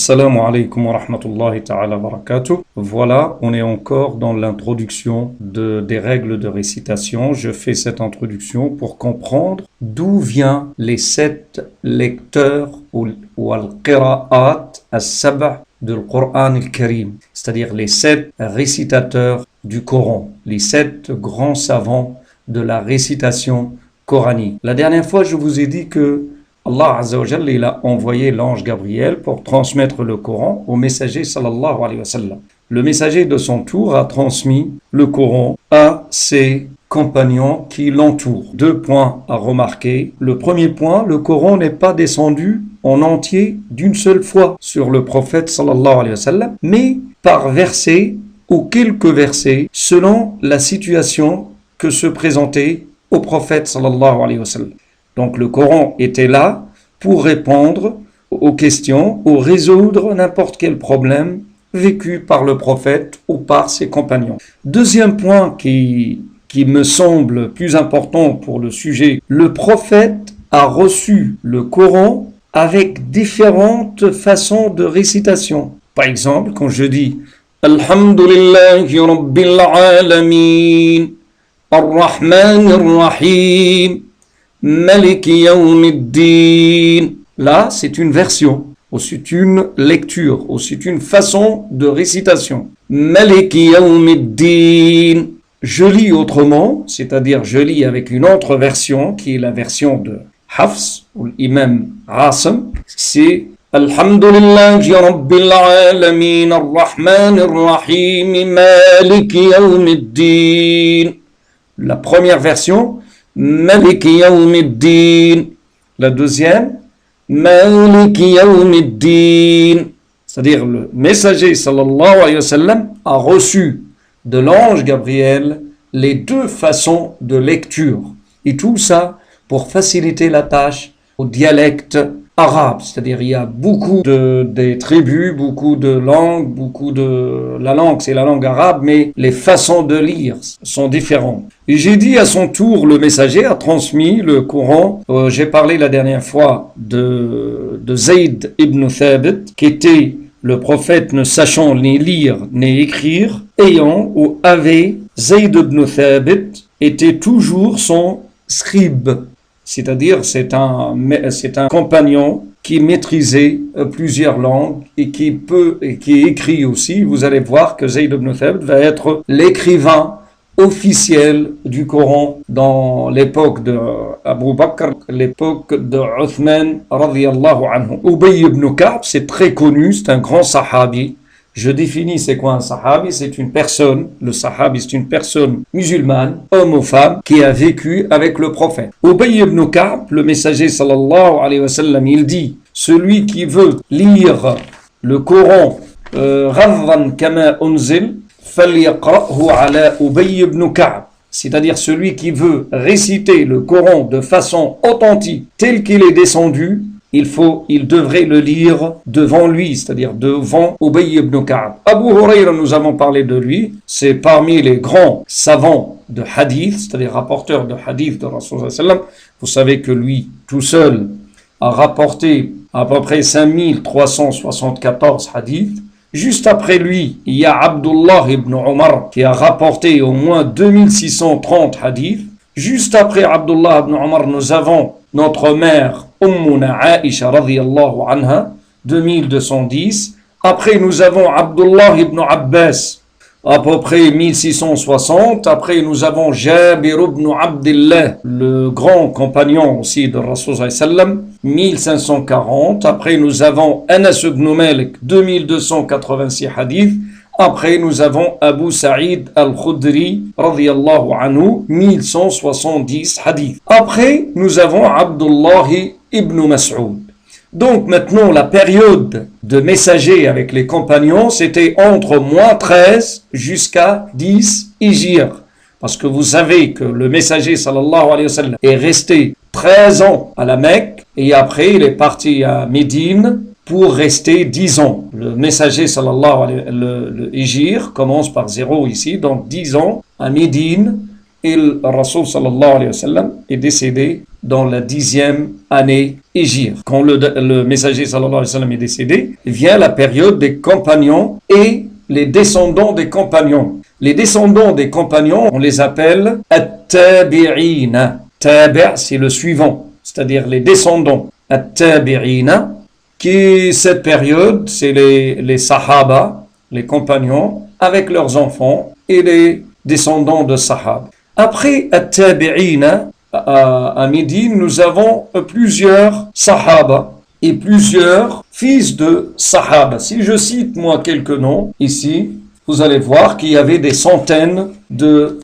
Assalamu alaikum wa rahmatullahi ta'ala wa barakatuh. Voilà, on est encore dans l'introduction des règles de récitation. Je fais cette introduction pour comprendre d'où viennent les 7 lecteurs ou al-qira'at as-sab' du Coran al-Karim, c'est-à-dire les 7 récitateurs du Coran, les 7 grands savants de la récitation coranique. La dernière fois, je vous ai dit que Allah Azza wa Jalla, il a envoyé l'ange Gabriel pour transmettre le Coran au messager sallallahu alayhi wa sallam. Le messager de son tour a transmis le Coran à ses compagnons qui l'entourent. 2 points à remarquer. Le premier point, le Coran n'est pas descendu en entier d'une seule fois sur le prophète sallallahu alayhi wa sallam, mais par verset ou quelques versets selon la situation que se présentait au prophète sallallahu alayhi wa sallam. Donc le Coran était là pour répondre aux questions ou résoudre n'importe quel problème vécu par le prophète ou par ses compagnons. Deuxième point qui me semble plus important pour le sujet, le prophète a reçu le Coran avec différentes façons de récitation. Par exemple, quand je dis « Alhamdulillahi Rabbil Alamin, Ar-Rahman Ar-Rahim » Maliki Yawmiddin. Là, c'est une version, ou c'est une lecture, ou c'est une façon de récitation. Maliki Yawmiddin. Je lis autrement, c'est-à-dire je lis avec une autre version, qui est la version de Hafs, ou l'imam Asim. C'est Alhamdulillahi Rabbil Alamin, Ar-Rahman Ar-Rahim, Maliki Yawmiddin. La première version, Maliki Yawmiddin. La deuxième, Maliki Yawmiddin. C'est-à-dire le messager sallallahu alayhi wa sallam a reçu de l'ange Gabriel les 2 façons de lecture. Et tout ça pour faciliter la tâche au dialecte arabe. C'est-à-dire il y a beaucoup des tribus, beaucoup de langues, la langue c'est la langue arabe, mais les façons de lire sont différentes. Et j'ai dit à son tour, le messager a transmis le Coran. J'ai parlé la dernière fois de Zayd ibn Thabit, qui était le prophète ne sachant ni lire ni écrire, ayant ou avait Zayd ibn Thabit était toujours son scribe. C'est-à-dire c'est un compagnon qui maîtrisait plusieurs langues et qui écrit aussi. Vous allez voir que Zayd ibn Thabit va être l'écrivain officiel du Coran dans l'époque de Abu Bakr, l'époque de Uthman radiyallahu anhu. Ubay ibn Ka'b, c'est très connu, c'est un grand sahabi. Je définis c'est quoi un sahabi, c'est une personne, le sahabi c'est une personne musulmane, homme ou femme, qui a vécu avec le prophète. Ubay ibn Ka'b, le messager sallallahu alayhi wa sallam, il dit, celui qui veut lire le Coran, ghadhan kama unzil, falyaqra'hu ala Ubay ibn Ka'b. C'est-à-dire celui qui veut réciter le Coran de façon authentique, tel qu'il est descendu, il devrait le lire devant lui, c'est-à-dire devant Ubay ibn Ka'b. Abu Hurayra, nous avons parlé de lui, c'est parmi les grands savants de hadith, c'est-à-dire rapporteurs de hadith de Rasulullah sallallahu alayhi wa sallam. Vous savez que lui, tout seul, a rapporté à peu près 5374 hadiths. Juste après lui, il y a Abdullah ibn Omar qui a rapporté au moins 2630 hadiths. Juste après Abdullah ibn Omar, nous avons notre mère Ummuna Aisha radiyallahu anha, 2210. Après, nous avons Abdullah ibn Abbas, à peu près 1660. Après, nous avons Jabir ibn Abdillah, le grand compagnon aussi de Rasulullah sallam, 1540. Après, nous avons Anas ibn Malik, 2286 hadiths. Après, nous avons Abu Sa'id al-Khudri, radiyallahu anhu, 1170 hadiths. Après, nous avons Abdullah ibn Mas'ud. Donc maintenant, la période de messager avec les compagnons, c'était entre -13 jusqu'à 10 Hijr. Parce que vous savez que le messager sallallahu alayhi wa sallam est resté 13 ans à la Mecque et après il est parti à Médine pour rester 10 ans. Le messager sallallahu alayhi wa sallam, le Hijr commence par 0 ici, donc 10 ans à Médine et le Rasul sallallahu alayhi wa sallam est décédé dans la 10e année Hégire. Quand le messager sallallahu alayhi wa sallam est décédé, vient la période des compagnons et les descendants des compagnons. Les descendants des compagnons, on les appelle at-tabi'ina. Tabi' c'est le suivant, c'est-à-dire les descendants. At-tabi'ina, qui cette période, c'est les sahaba, les compagnons, avec leurs enfants et les descendants de sahaba. Après at-tabi'ina, à Médine, nous avons plusieurs sahaba et plusieurs fils de sahaba. Si je cite moi quelques noms ici, vous allez voir qu'il y avait des centaines de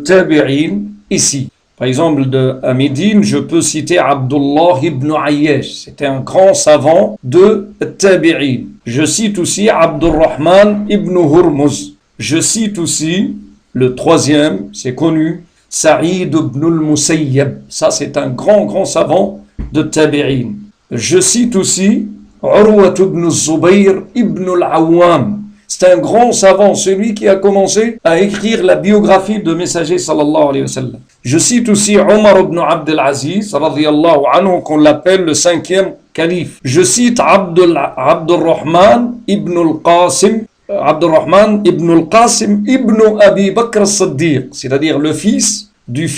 tabi'in ici. Par exemple, à Médine, je peux citer Abdullah ibn Ayyash. C'était un grand savant de tabi'in. Je cite aussi Abdurrahman ibn Hurmuz. Je cite aussi le troisième, c'est connu, Saïd ibn al-Musayyab. Ça, c'est un grand savant de tabi'in. Je cite aussi Urwa ibn Zubayr ibn al-Awwam. C'est un grand savant, celui qui a commencé à écrire la biographie de messager sallallahu alayhi wa sallam. Je cite aussi Omar ibn Abdel Aziz, radiyallahu anhu, qu'on l'appelle le 5e calife. Je cite Abdurrahman ibn al-Qasim, Abdurrahman ibn al-Qasim ibn Abi Bakr as-Siddiq, c'est-à-dire le fils du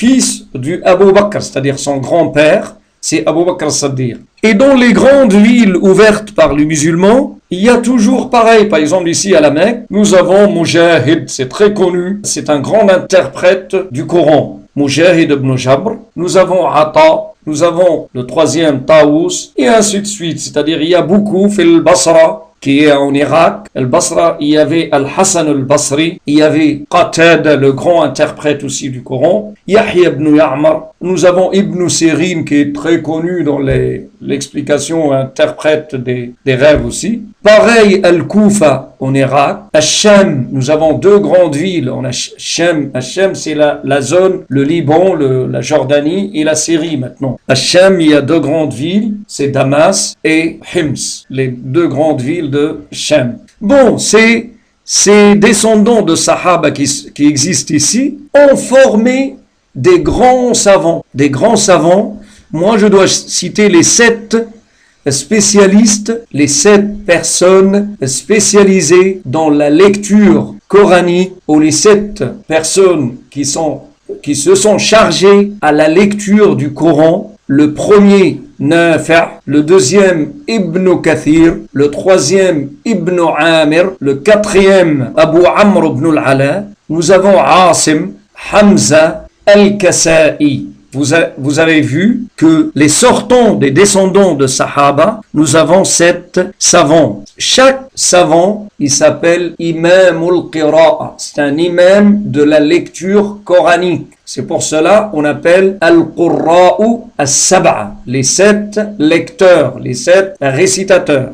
Abu Bakr, c'est-à-dire son grand-père, c'est Abu Bakr as-Siddiq. Et dans les grandes villes ouvertes par les musulmans, il y a toujours pareil. Par exemple, ici à la Mecque, nous avons Mujahid, c'est très connu, c'est un grand interprète du Coran. Mujahid ibn Jabr, nous avons Ata, nous avons le troisième Taous, et ainsi de suite. C'est-à-dire, il y a beaucoup, Fil Basra, qui est en Irak. Al-Basra, il y avait Al-Hassan al-Basri, il y avait Qatada, le grand interprète aussi du Coran, Yahya ibn Ya'mar, nous avons Ibn Sirin qui est très connu dans l'explication, interprète des rêves aussi. Pareil, Al-Koufa en Irak. Al-Sham, nous avons deux grandes villes. On a Sham, c'est la zone, le Liban, la Jordanie et la Syrie maintenant. Al-Sham, il y a deux grandes villes, c'est Damas et Hims, les deux grandes villes de Sham. Bon, ces descendants de Sahaba qui existent ici ont formé des grands savants. Des grands savants, moi je dois citer les 7 spécialistes, les 7 personnes spécialisées dans la lecture coranique, ou les 7 personnes qui se sont chargées à la lecture du Coran. Le premier, Nafi', le deuxième, Ibn Kathir, le troisième, Ibn Amir, le quatrième, Abu Amr ibn al-Ala, nous avons Asim, Hamza, Al-Kasa'i. Vous avez vu que les sortants des descendants de Sahaba, nous avons 7 savants. Chaque savant, il s'appelle Imam al-Qira'a. C'est un imam de la lecture coranique. C'est pour cela qu'on appelle Al-Qurra'u as-Sab'a, les 7 lecteurs, les 7 récitateurs.